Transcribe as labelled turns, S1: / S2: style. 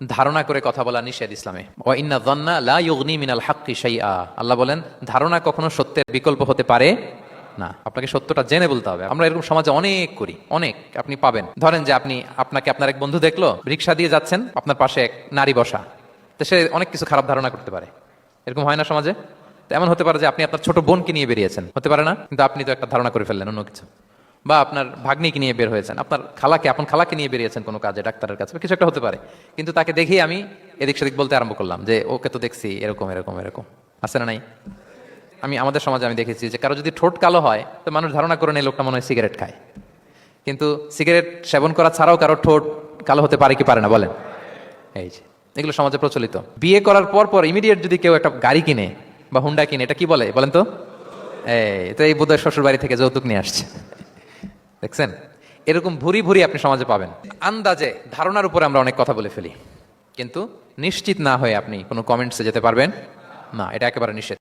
S1: ধারণা করে কথা বলা নিষেধ ইসলামে। ওয়া ইন্না যান্না লা ইউগনি মিনাল হাক্কি শাইআ। আল্লাহ বলেন ধারণা কখনো সত্যের বিকল্প হতে পারে না। আপনাকে সত্যটা জেনে বলতে হবে। আমরা এরকম সমাজে অনেক করি, অনেক আপনি পাবেন। ধরেন যে আপনাকে আপনার এক বন্ধু দেখলো, রিকশা দিয়ে যাচ্ছেন, আপনার পাশে এক নারী বসা, তো সে অনেক কিছু খারাপ ধারণা করতে পারে। এরকম হয় না সমাজে? তো এমন হতে পারে যে আপনি আপনার ছোট বোনকে নিয়ে বেরিয়েছেন, হতে পারে না? কিন্তু আপনি তো একটা ধারণা করে ফেললেন অন্য কিছু। বা আপনার ভাগ্নিকে নিয়ে বের হয়েছেন, আপনার খালাকে নিয়ে বেরিয়েছেন কোনো কাজে, ডাক্তারের কাছে, কিছু একটা হতে পারে। কিন্তু তাকে দেখেই আমি এদিক সেদিক বলতে আরম্ভ করলাম যে ওকে তো দেখছি এরকম এরকম এরকম। আছে না নাই? আমাদের সমাজে আমি দেখেছি যে কারো যদি ঠোঁট কালো হয় তো মানুষ ধারণা করে নেই লোকটা মনে হয় সিগারেট খায়। কিন্তু সিগারেট সেবন করা ছাড়াও কারো ঠোঁট কালো হতে পারে কি পারে না বলেন? এই যে এগুলো সমাজে প্রচলিত। বিয়ে করার পর ইমিডিয়েট যদি কেউ একটা গাড়ি কিনে বা হুন্ডা কিনে, এটা কি বলে বলেন তো? এই বোধহয় শ্বশুর বাড়ি থেকে যৌতুক নিয়ে আসছে। দেখছেন? এরকম ভুরি ভুরি আপনি সমাজে পাবেন। আন্দাজে ধারণার উপরে আমরা অনেক কথা বলে ফেলি, কিন্তু নিশ্চিত না হয়ে আপনি কোনো কমেন্টসে যেতে পারবেন না। এটা একেবারে নিষেধ।